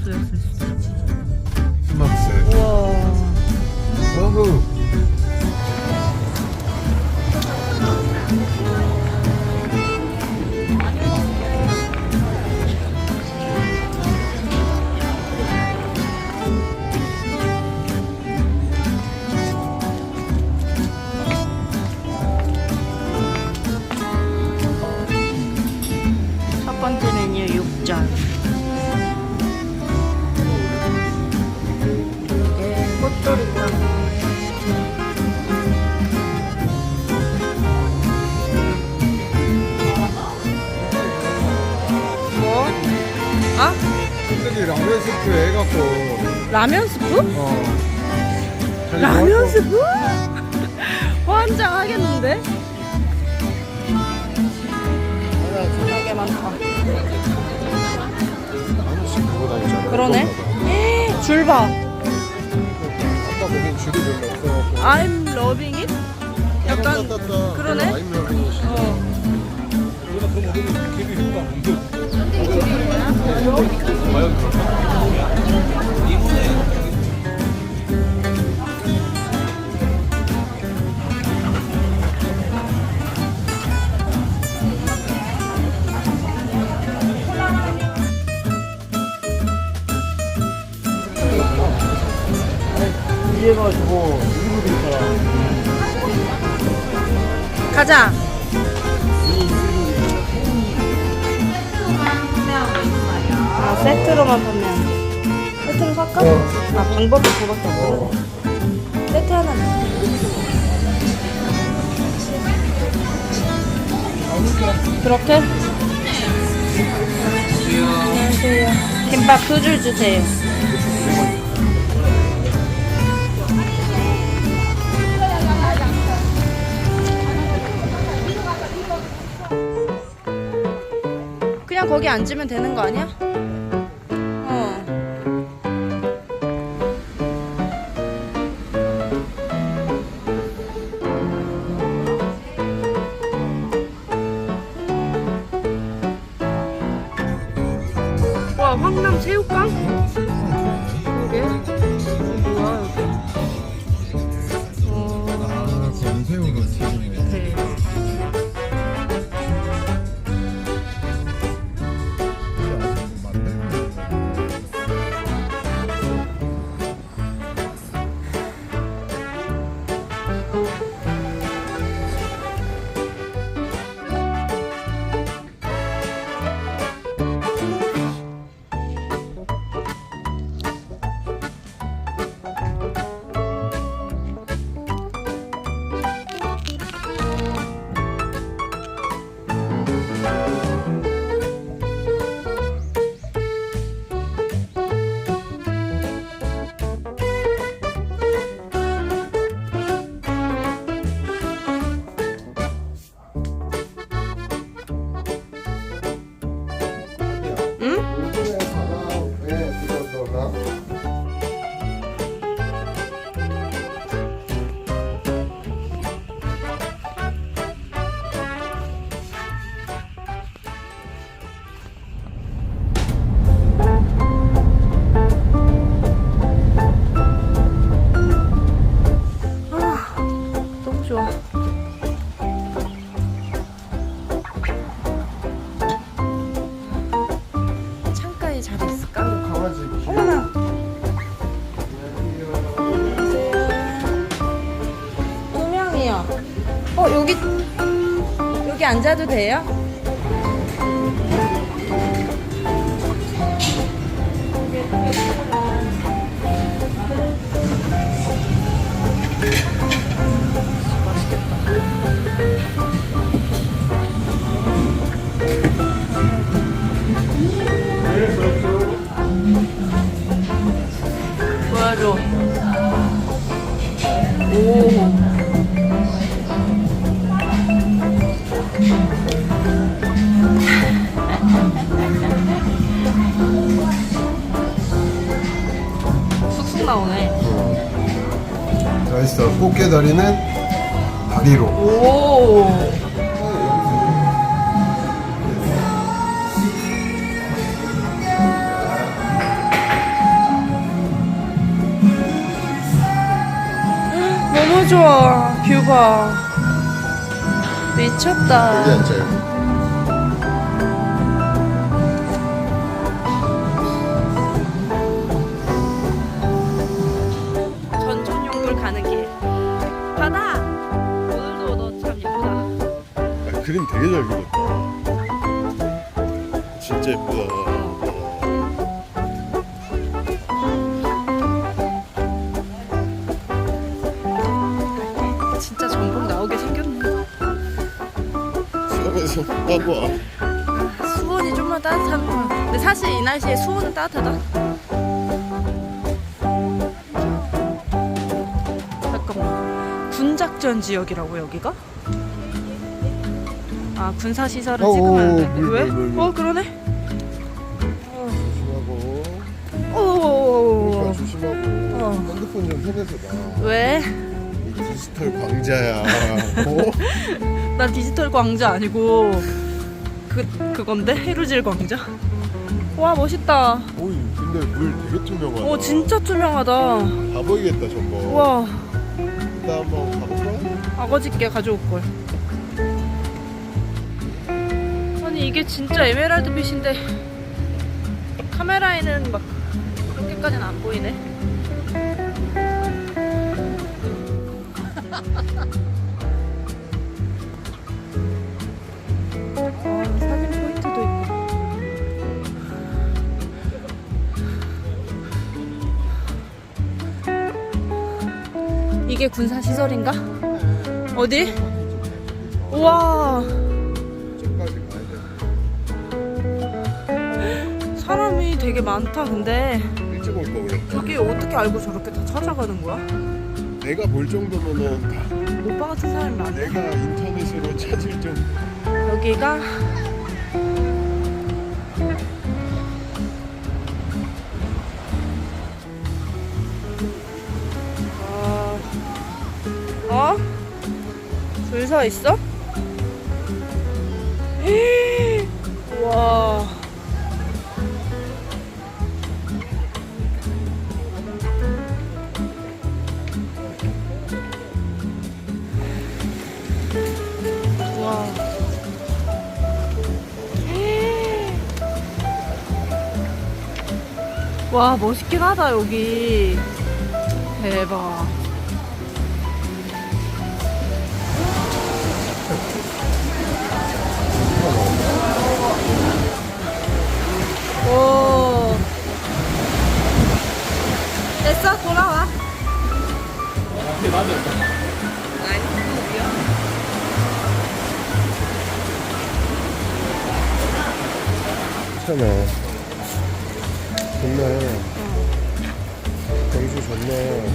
없어졌을 수도 있지. 스마트셀. 우와. 어후. 첫 번째 메뉴 육전. 이게 꽃도리탕. 뭐? 아? 갑자기 라면 스프 해갖고. 라면 스프? 자기 라면 먹을 거- 스프? 환장하겠는데? 되게 많다. 라면씩 그거 다니잖아. 그러네. 줄 봐. 아까 보면 줄이 별로 없어갖고. I'm loving it? 약간 따따따. 그러네. 아임 러빙이. 어. 우리가 더 먹으면 기분이 좋다. 이해가지고 일부러 있잖아. 가자. 아, 세트로만 판매하는. 세트로 살까? 아, 방법이 그거밖에 없거든. 세트 하나 줘. 그렇게? 안녕하세요. 김밥 2줄 주세요. 그냥 거기 앉으면 되는 거 아니야? 어. 와, 황남 새우깡? 이게? 뭐야, 여기? 아, 건새우로 튀기네. 대박. 응? 왜 그거 넣나? 너무 좋아. 창가에 잘 있을까? 강아지. 어머나. 두 명이요. 여기 앉아도 돼요? 보여줘. 오. 쑥쑥 나오네. 맛있어. 꽃게다리는 다리로. 오. 너무 좋아. 뷰 봐. 미쳤다. 여기 앉아요. 전촌용굴 가는 길. 바다. 오늘도 너 참 예쁘다. 아, 그림 되게 잘 그렸다. 진짜 예쁘다. 진짜 전복 나오게 생겼네. 섬에서 하고 와. 수온이 좀만 따뜻하면. 근데 사실 이 날씨에 수온은 따뜻하다. 잠깐만. 군작전 지역이라고 여기가? 아 군사 시설은 어, 찍으면 안 돼. 물, 왜? 물, 물. 그러네. 조심하고. 오. 그러니까 조심하고. 핸드폰 좀 손에서 놔. 왜? 이 디지털 광자야. 어? 난 디지털 광자 아니고 그건데 해루질 광자. 와 멋있다. 오이, 근데 물 되게 투명하다. 오 진짜 투명하다. 다 보이겠다, 저거. 와 이따 한번 가볼까? 아거짓게 가져올 걸. 아니 이게 진짜 에메랄드 빛인데 카메라에는 막 그렇게까지는 안 보이네. 사진 포인트도 있고. 이게 군사 시설인가? 어디? 우와 저까지 가야 돼. 사람이 되게 많다. 근데 일찍 올 거 그랬다. 저기 어떻게 알고 저렇게 다 찾아가는 거야? 내가 볼 정도면은 다 오빠 같은 사람이 많네. 내가 인터넷으로 찾을 정도. 여기가 어? 줄 서 있어? 와. 와. 와 멋있긴 하다 여기. 대박. 오. 됐어 돌아와. 괜찮아. 좋네. 경주 좋네.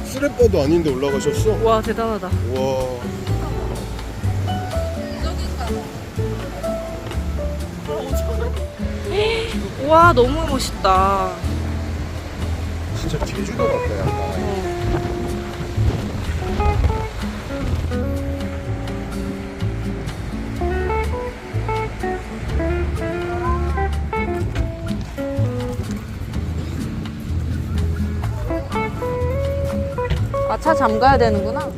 수레바도 아닌데 올라가셨어? 와 대단하다. 와. 와 너무 멋있다. 진짜 제주도 같다, 약간. 아 차 잠가야 되는구나.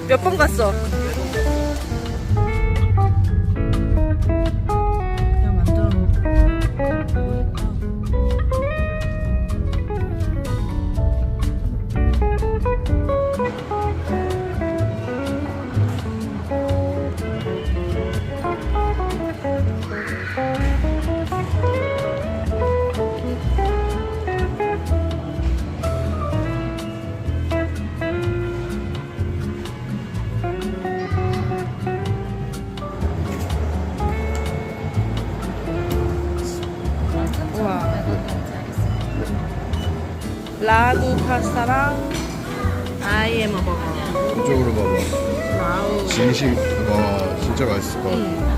몇 번 갔어? 그냥 만들어 놓고. 라구 파스타랑 아이엠어 버거. 이쪽으로 봐봐. 와우. 진심. 와, 진짜 맛있을 것 같아.